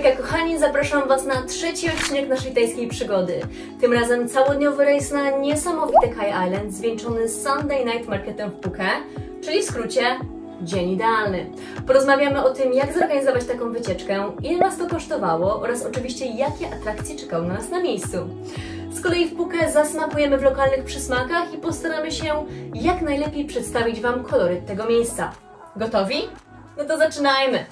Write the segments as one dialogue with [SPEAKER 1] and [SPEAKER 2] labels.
[SPEAKER 1] Hejka kochani, zapraszam Was na trzeci odcinek naszej tajskiej przygody. Tym razem całodniowy rejs na niesamowite Kai Island zwieńczony Sunday Night Marketem w Phuket, czyli w skrócie dzień idealny. Porozmawiamy o tym, jak zorganizować taką wycieczkę, ile nas to kosztowało oraz oczywiście jakie atrakcje czekały na nas na miejscu. Z kolei w Phuket zasmakujemy w lokalnych przysmakach i postaramy się jak najlepiej przedstawić Wam koloryt tego miejsca. Gotowi? No to zaczynajmy!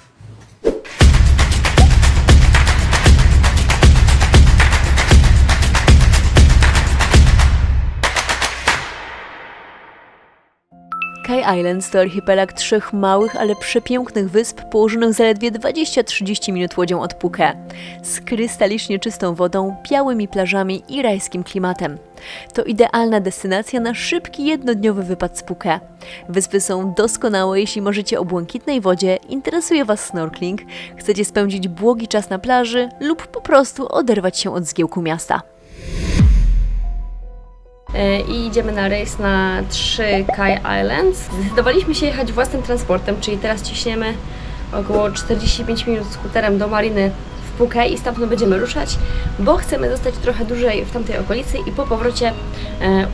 [SPEAKER 1] Kai Island to archipelag trzech małych, ale przepięknych wysp położonych zaledwie 20-30 minut łodzią od Phuket, z krystalicznie czystą wodą, białymi plażami i rajskim klimatem. To idealna destynacja na szybki, jednodniowy wypad z Phuket. Wyspy są doskonałe, jeśli marzycie o błękitnej wodzie, interesuje Was snorkeling, chcecie spędzić błogi czas na plaży lub po prostu oderwać się od zgiełku miasta. I idziemy na rejs na 3 Kai Islands. Zdecydowaliśmy się jechać własnym transportem, czyli teraz ciśniemy około 45 minut skuterem do mariny w Phuket i stamtąd będziemy ruszać, bo chcemy zostać trochę dłużej w tamtej okolicy i po powrocie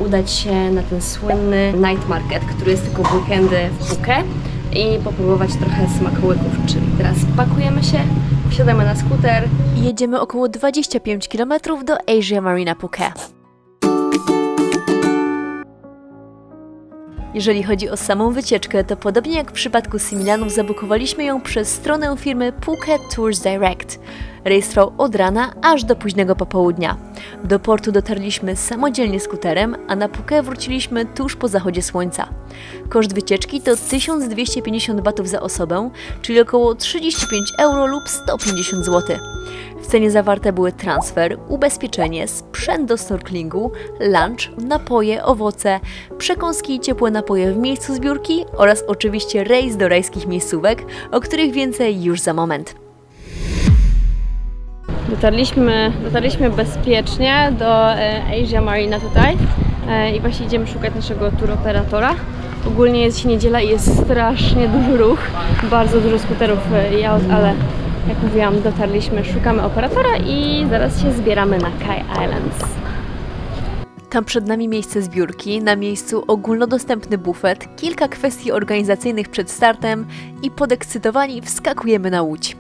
[SPEAKER 1] udać się na ten słynny night market, który jest tylko w weekendy w Phuket i popróbować trochę smakołyków. Czyli teraz pakujemy się, wsiadamy na skuter i jedziemy około 25 km do Asia Marina Phuket. Jeżeli chodzi o samą wycieczkę, to podobnie jak w przypadku Similanów zabukowaliśmy ją przez stronę firmy Phuket Tours Direct. Rejs trwał od rana aż do późnego popołudnia. Do portu dotarliśmy samodzielnie skuterem, a na Phuket wróciliśmy tuż po zachodzie słońca. Koszt wycieczki to 1250 batów za osobę, czyli około 35 euro lub 150 zł. W cenie zawarte były transfer, ubezpieczenie, sprzęt do snorkelingu, lunch, napoje, owoce, przekąski i ciepłe napoje w miejscu zbiórki oraz oczywiście rejs do rajskich miejscówek, o których więcej już za moment. Dotarliśmy bezpiecznie do Asia Marina tutaj i właśnie idziemy szukać naszego turoperatora. Ogólnie jest dzisiaj niedziela i jest strasznie duży ruch, bardzo dużo skuterów i aut, ale jak mówiłam, dotarliśmy, szukamy operatora i zaraz się zbieramy na Kai Islands. Tam przed nami miejsce zbiórki, na miejscu ogólnodostępny bufet, kilka kwestii organizacyjnych przed startem i podekscytowani wskakujemy na łódź.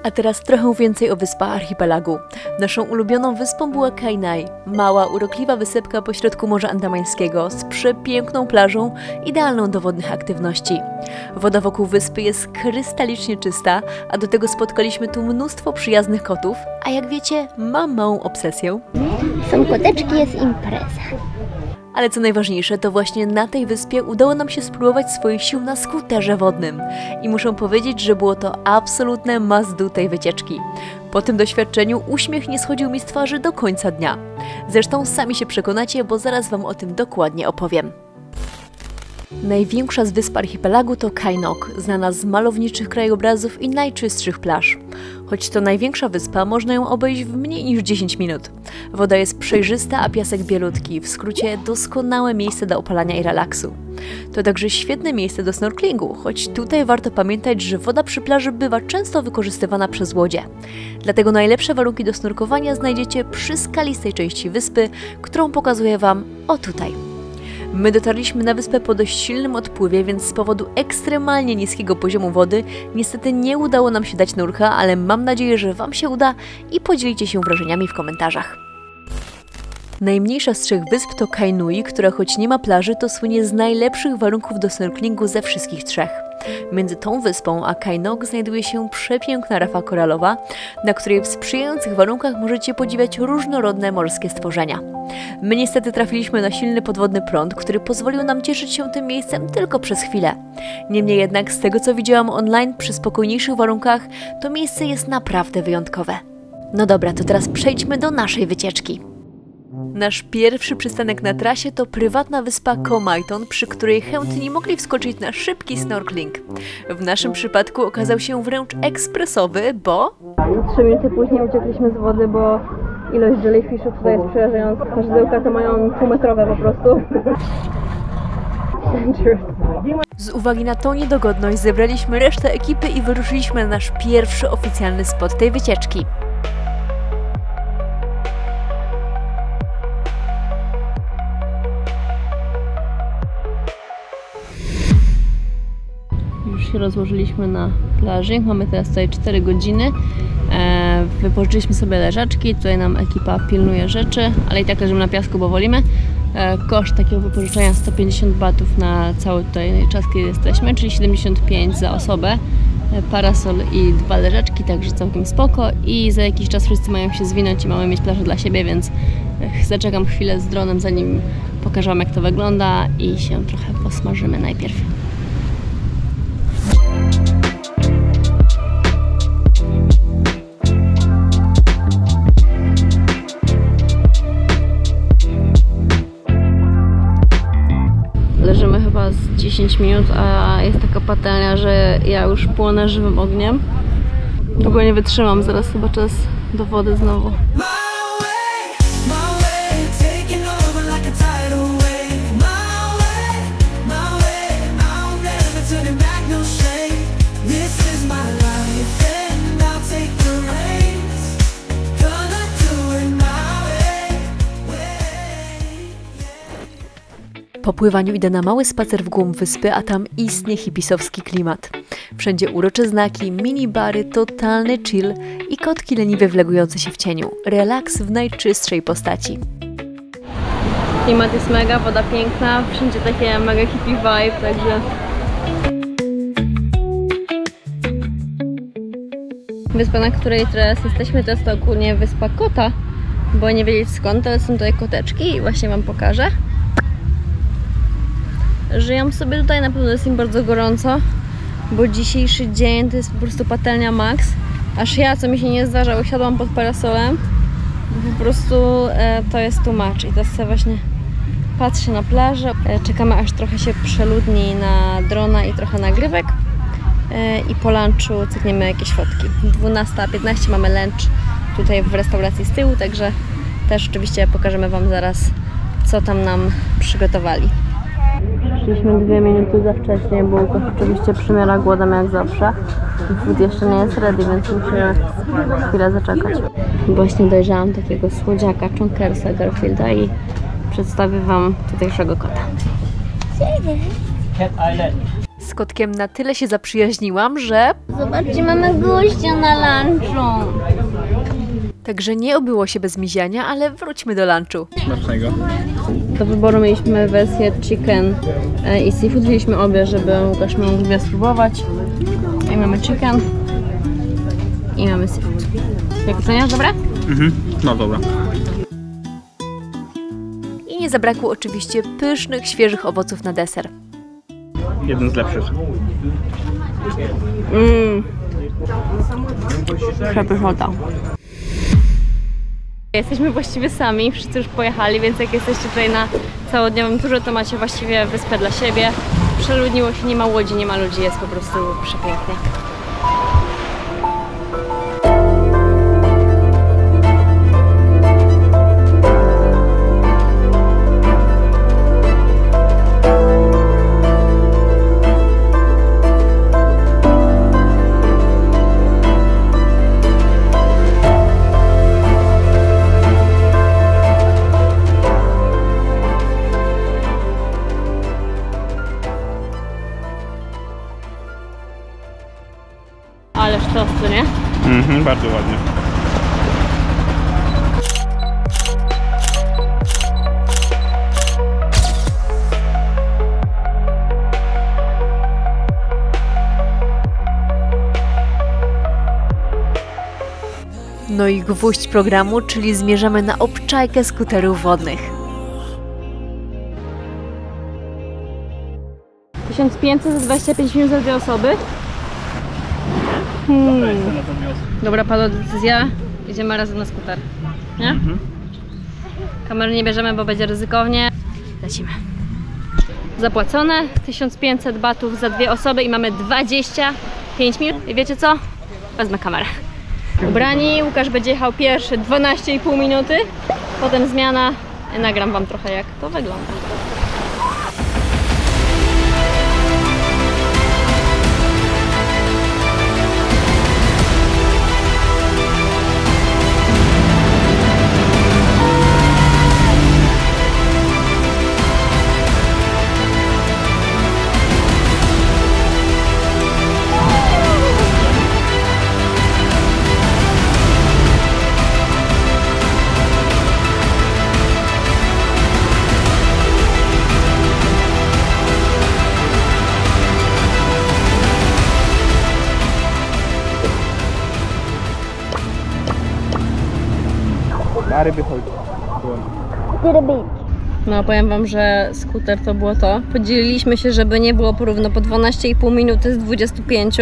[SPEAKER 1] A teraz trochę więcej o wyspach archipelagu. Naszą ulubioną wyspą była Kai Nai, mała, urokliwa wysepka pośrodku Morza Andamańskiego z przepiękną plażą, idealną do wodnych aktywności. Woda wokół wyspy jest krystalicznie czysta, a do tego spotkaliśmy tu mnóstwo przyjaznych kotów, a jak wiecie, mam małą obsesję.
[SPEAKER 2] Są koteczki, jest impreza.
[SPEAKER 1] Ale co najważniejsze, to właśnie na tej wyspie udało nam się spróbować swoich sił na skuterze wodnym. I muszę powiedzieć, że było to absolutne must do tej wycieczki. Po tym doświadczeniu uśmiech nie schodził mi z twarzy do końca dnia. Zresztą sami się przekonacie, bo zaraz Wam o tym dokładnie opowiem. Największa z wysp archipelagu to Kai Nok, znana z malowniczych krajobrazów i najczystszych plaż. Choć to największa wyspa, można ją obejść w mniej niż 10 minut. Woda jest przejrzysta, a piasek bielutki, w skrócie doskonałe miejsce do opalania i relaksu. To także świetne miejsce do snorkelingu, choć tutaj warto pamiętać, że woda przy plaży bywa często wykorzystywana przez łodzie. Dlatego najlepsze warunki do snurkowania znajdziecie przy skalistej części wyspy, którą pokazuję Wam o tutaj. My dotarliśmy na wyspę po dość silnym odpływie, więc z powodu ekstremalnie niskiego poziomu wody niestety nie udało nam się dać nurka, ale mam nadzieję, że Wam się uda i podzielicie się wrażeniami w komentarzach. Najmniejsza z trzech wysp to Kai Nui, która choć nie ma plaży, to słynie z najlepszych warunków do snorkelingu ze wszystkich trzech. Między tą wyspą a Kai Nok znajduje się przepiękna rafa koralowa, na której w sprzyjających warunkach możecie podziwiać różnorodne morskie stworzenia. My niestety trafiliśmy na silny podwodny prąd, który pozwolił nam cieszyć się tym miejscem tylko przez chwilę. Niemniej jednak z tego co widziałam online przy spokojniejszych warunkach, to miejsce jest naprawdę wyjątkowe. No dobra, to teraz przejdźmy do naszej wycieczki. Nasz pierwszy przystanek na trasie to prywatna wyspa Koh Maiton, przy której chętni mogli wskoczyć na szybki snorkeling. W naszym przypadku okazał się wręcz ekspresowy, bo... 3 minuty później uciekliśmy z wody, bo ilość jellyfishów tutaj jest przerażająca. Te żydełka to mają półmetrowe po prostu. Dangerous. Z uwagi na tą niedogodność zebraliśmy resztę ekipy i wyruszyliśmy na nasz pierwszy oficjalny spot tej wycieczki. Już się rozłożyliśmy na plaży, mamy teraz tutaj 4 godziny. Wypożyczyliśmy sobie leżaczki, tutaj nam ekipa pilnuje rzeczy, ale i tak leżymy na piasku, bo wolimy. Koszt takiego wypożyczenia 150 batów na cały tutaj czas, kiedy jesteśmy, czyli 75 za osobę, parasol i 2 leżaczki, także całkiem spoko. I za jakiś czas wszyscy mają się zwinąć i mamy mieć plażę dla siebie, więc zaczekam chwilę z dronem, zanim pokażę wam, jak to wygląda i się trochę posmażymy najpierw. Leżymy chyba z 10 minut, a jest taka patelnia, że ja już płonę żywym ogniem. Długo nie wytrzymam, zaraz chyba czas do wody znowu. Po pływaniu idę na mały spacer w głąb wyspy, a tam istnie hipisowski klimat. Wszędzie urocze znaki, minibary, totalny chill i kotki leniwie wlegujące się w cieniu. Relaks w najczystszej postaci. Klimat jest mega, woda piękna, wszędzie takie mega hippie vibe, także... Wyspa, na której teraz jesteśmy, to jest to ogólnie wyspa Kota, bo nie wiedzieć skąd, ale są tutaj koteczki i właśnie wam pokażę. Żyją sobie tutaj, na pewno jest im bardzo gorąco, bo dzisiejszy dzień to jest po prostu patelnia max. Aż ja, co mi się nie zdarza, usiadłam pod parasolem, bo po prostu to jest too much. I teraz sobie właśnie patrzę na plażę, czekamy aż trochę się przeludni na drona i trochę nagrywek i po lunchu cykniemy jakieś fotki. 12:15 mamy lunch tutaj w restauracji z tyłu, także też oczywiście pokażemy wam zaraz, co tam nam przygotowali. Przyszliśmy 2 minuty za wcześnie, bo Łukasz oczywiście przymiera głodem jak zawsze. Food jeszcze nie jest ready, więc musimy chwilę zaczekać. Właśnie dojrzałam takiego słodziaka, Chonkersa Garfielda i przedstawię wam tutejszego kota. Z kotkiem na tyle się zaprzyjaźniłam, że...
[SPEAKER 2] Zobaczcie, mamy gościa na lunchu.
[SPEAKER 1] Także nie obyło się bez miziania, ale wróćmy do lunchu.
[SPEAKER 3] Smacznego.
[SPEAKER 1] Do wyboru mieliśmy wersję chicken i seafood. Wzięliśmy obie, żeby Łukasz miał lubię spróbować. I mamy chicken i mamy seafood. Jak oceniasz? Dobre?
[SPEAKER 3] No dobra.
[SPEAKER 1] I nie zabrakło oczywiście pysznych, świeżych owoców na deser.
[SPEAKER 3] Jeden z lepszych.
[SPEAKER 1] Przepyszota. Jesteśmy właściwie sami, wszyscy już pojechali, więc jak jesteście tutaj na całodniowym turze, to macie właściwie wyspę dla siebie. Przeludniło się, nie ma łodzi, nie ma ludzi, jest po prostu przepięknie. Ale sztosy, nie?
[SPEAKER 3] Bardzo ładnie.
[SPEAKER 1] No i gwóźdź programu, czyli zmierzamy na obczajkę skuterów wodnych. 1500 za 25 minut za 2 osoby. Dobra, padła decyzja. Idziemy razem na skuter. Nie? Kamery nie bierzemy, bo będzie ryzykownie. Lecimy. Zapłacone 1500 batów za 2 osoby i mamy 25 minut. I wiecie co? Wezmę kamerę. Ubrani, Łukasz będzie jechał pierwszy 12,5 minuty. Potem zmiana. Nagram wam trochę, jak to wygląda.
[SPEAKER 3] A ryby chodzi.
[SPEAKER 2] To the beach.
[SPEAKER 1] No powiem wam, że skuter to było to. Podzieliliśmy się, żeby nie było porówno po 12,5 minuty z 25.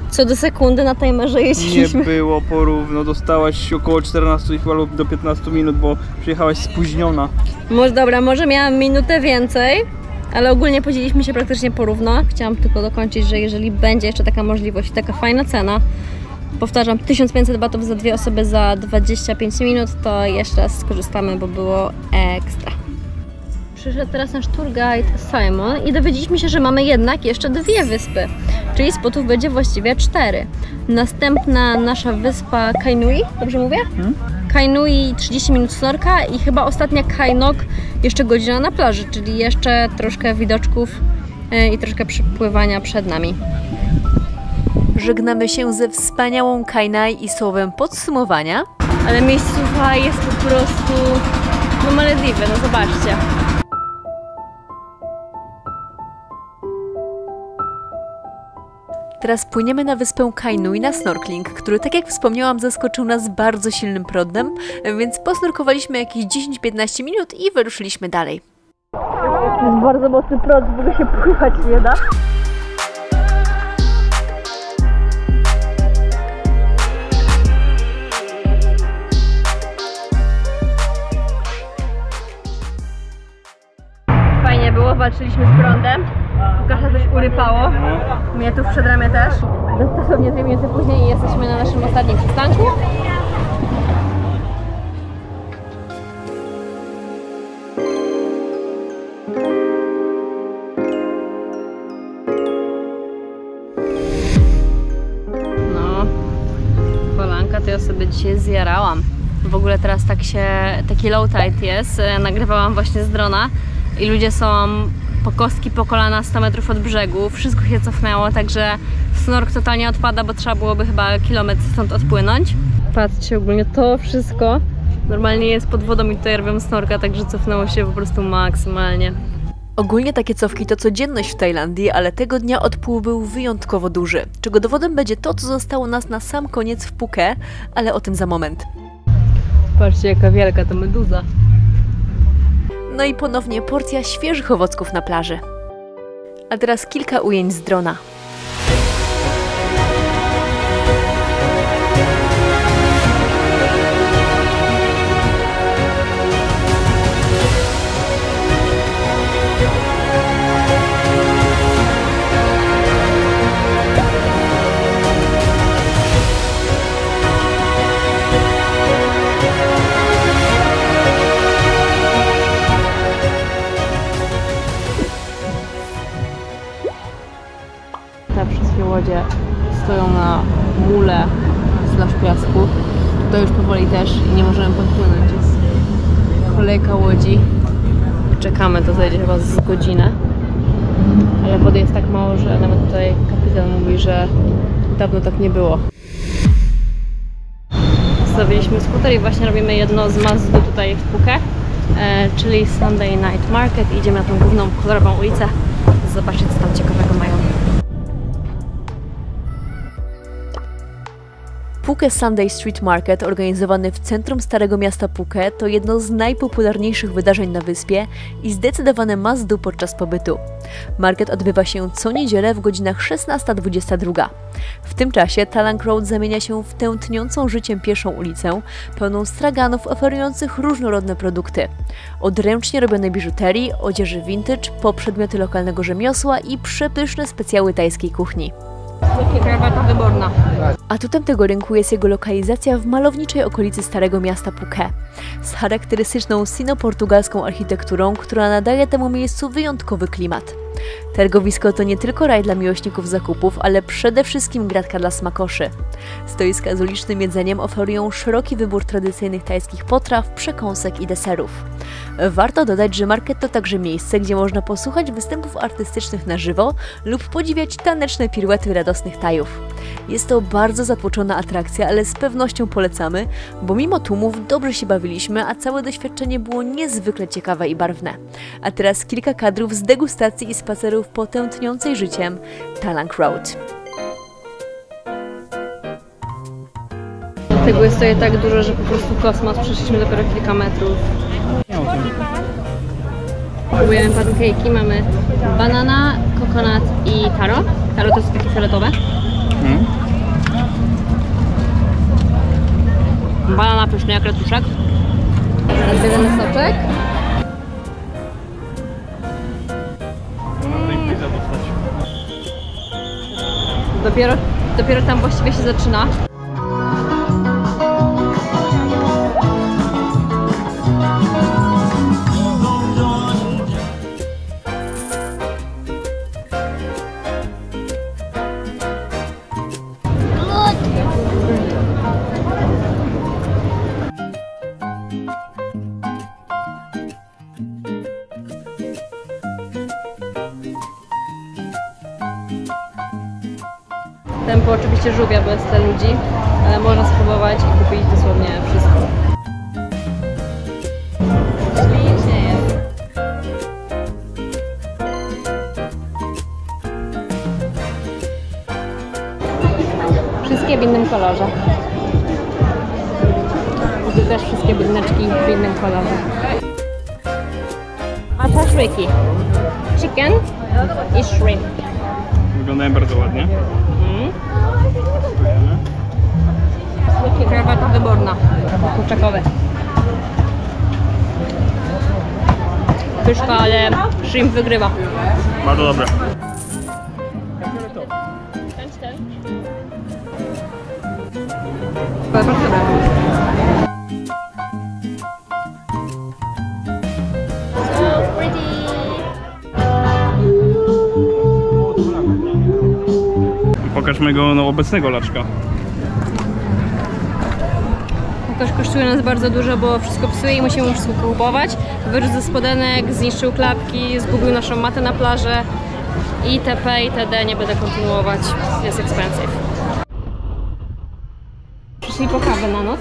[SPEAKER 1] Co do sekundy na timerze jeździliśmy.
[SPEAKER 3] Nie było porówno, dostałaś około 14 albo do 15 minut, bo przyjechałaś spóźniona.
[SPEAKER 1] Może dobra, może miałam minutę więcej, ale ogólnie podzieliliśmy się praktycznie porówno. Chciałam tylko dokończyć, że jeżeli będzie jeszcze taka możliwość, taka fajna cena, powtarzam, 1500 batów za dwie osoby za 25 minut, to jeszcze raz skorzystamy, bo było ekstra. Przyszedł teraz nasz tour guide Simon i dowiedzieliśmy się, że mamy jednak jeszcze dwie wyspy, czyli spotów będzie właściwie 4. Następna nasza wyspa Kainui, dobrze mówię? Kainui 30 minut snorka i chyba ostatnia Kainok jeszcze godzina na plaży, czyli jeszcze troszkę widoczków i troszkę przypływania przed nami. Żegnamy się ze wspaniałą Kainai i słowem podsumowania. Ale miejscowa jest po prostu no Malediwy, no zobaczcie. Teraz płyniemy na wyspę Kainui na snorkeling, który, tak jak wspomniałam, zaskoczył nas bardzo silnym prądem, więc posnorkowaliśmy jakieś 10-15 minut i wyruszyliśmy dalej. Jest bardzo mocny prąd, w ogóle się pływać nie da. Fajnie było, walczyliśmy z prądem. Łukasza coś urypało. Mnie tu w przedramię też. Dosłownie 2 minuty później jesteśmy na naszym ostatnim przystanku. No, kolanka to ja sobie dzisiaj zjarałam. W ogóle teraz taki low tide jest. Nagrywałam właśnie z drona i ludzie są po kostki, po kolana 100 metrów od brzegu. Wszystko się cofnęło, także snork totalnie odpada, bo trzeba byłoby chyba kilometr stąd odpłynąć. Patrzcie, ogólnie to wszystko normalnie jest pod wodą i tutaj robią snorka, także cofnęło się po prostu maksymalnie. Ogólnie takie cofki to codzienność w Tajlandii, ale tego dnia odpływ był wyjątkowo duży, czego dowodem będzie to, co zostało nas na sam koniec w Phuket, ale o tym za moment. Patrzcie, jaka wielka to meduza. No i ponownie porcja świeżych owoców na plaży. A teraz kilka ujęć z drona. Te wszystkie łodzie stoją na mule / piasku. Tutaj już powoli też i nie możemy podpłynąć. Jest kolejka łodzi. Czekamy, to zajdzie chyba z godzinę. Ale wody jest tak mało, że nawet tutaj kapitan mówi, że dawno tak nie było. Zostawiliśmy skuter i właśnie robimy jedno z must do tutaj w Phuket, czyli Sunday Night Market. Idziemy na tą główną kolorową ulicę. Zobaczyć, co tam ciekawego mają. Phuket Sunday Street Market, organizowany w centrum Starego Miasta Phuket, to jedno z najpopularniejszych wydarzeń na wyspie i zdecydowane must do podczas pobytu. Market odbywa się co niedzielę w godzinach 16-22. W tym czasie Talang Road zamienia się w tętniącą życiem pieszą ulicę, pełną straganów oferujących różnorodne produkty. Od ręcznie robionej biżuterii, odzieży vintage, po przedmioty lokalnego rzemiosła i przepyszne specjały tajskiej kuchni. Krawata wyborna. Atutem tego rynku jest jego lokalizacja w malowniczej okolicy Starego Miasta Phuket, z charakterystyczną sino-portugalską architekturą, która nadaje temu miejscu wyjątkowy klimat. Targowisko to nie tylko raj dla miłośników zakupów, ale przede wszystkim gratka dla smakoszy. Stoiska z ulicznym jedzeniem oferują szeroki wybór tradycyjnych tajskich potraw, przekąsek i deserów. Warto dodać, że market to także miejsce, gdzie można posłuchać występów artystycznych na żywo lub podziwiać taneczne piruety radosnych Tajów. Jest to bardzo zatłoczona atrakcja, ale z pewnością polecamy, bo mimo tłumów dobrze się bawiliśmy, a całe doświadczenie było niezwykle ciekawe i barwne. A teraz kilka kadrów z degustacji i spacerów po tętniącej życiem Talang Road. Tego jest tutaj tak dużo, że po prostu kosmos. Przeszliśmy dopiero kilka metrów. Próbujemy pancake'i. Mamy banana, kokonat i taro. Taro to jest takie fioletowe. Banana pyszny jak ratuszek. Teraz bierzemy soczek. Dopiero tam właściwie się zaczyna. Tempo oczywiście żółwia, bo jest tyle ludzi, ale można spróbować i kupić dosłownie wszystko. Ślicznie jest. Wszystkie w innym kolorze. I tu też wszystkie bydleczki w innym kolorze. A szaszłyki. Chicken i shrimp.
[SPEAKER 3] Wyglądają bardzo ładnie.
[SPEAKER 1] Krawata wyborna, kurczakowe. Pyszka, ale shrimp wygrywa.
[SPEAKER 3] Bardzo dobre.
[SPEAKER 1] Bardzo dobre. So pretty.
[SPEAKER 3] Pokaż mojego obecnego laczka.
[SPEAKER 1] Łukasz kosztuje nas bardzo dużo, bo wszystko psuje i musimy wszystko kupować. Wyrósł ze spodenek, zniszczył klapki, zgubił naszą matę na plaży itp. itd. Nie będę kontynuować. Jest expensive. Przyszli po kawę na noc.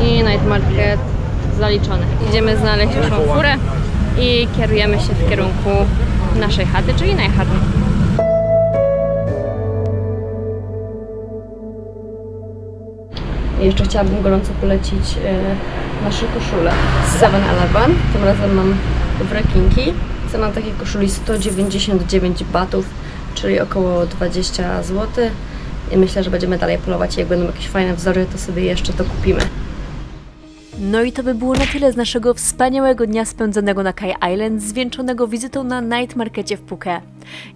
[SPEAKER 1] I night market zaliczony. Idziemy znaleźć naszą furę i kierujemy się w kierunku naszej chaty, czyli najchaty. Jeszcze chciałabym gorąco polecić nasze koszule z 7-Eleven. Tym razem mam w rekinki. Cena takiej koszuli 199 batów, czyli około 20 zł. I myślę, że będziemy dalej polować i jak będą jakieś fajne wzory, to sobie jeszcze to kupimy. No i to by było na tyle z naszego wspaniałego dnia spędzonego na Kai Island, zwieńczonego wizytą na night markecie w Phuket.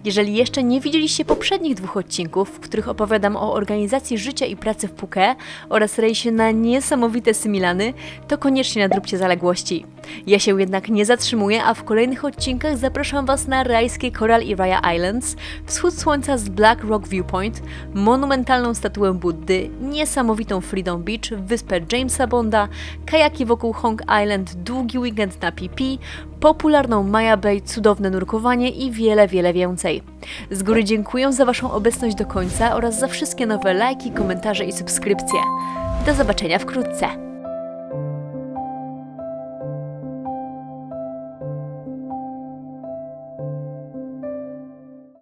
[SPEAKER 1] Jeżeli jeszcze nie widzieliście poprzednich 2 odcinków, w których opowiadam o organizacji życia i pracy w Phuket oraz rejsie na niesamowite Similany, to koniecznie nadróbcie zaległości. Ja się jednak nie zatrzymuję, a w kolejnych odcinkach zapraszam Was na rajskie Coral i Raya Islands, wschód słońca z Black Rock Viewpoint, monumentalną statuę Buddy, niesamowitą Freedom Beach, wyspę Jamesa Bonda, kajaki wokół Hong Island, długi weekend na PP, popularną Maya Bay, cudowne nurkowanie i wiele, wiele więcej. Z góry dziękuję za Waszą obecność do końca oraz za wszystkie nowe lajki, komentarze i subskrypcje. Do zobaczenia wkrótce!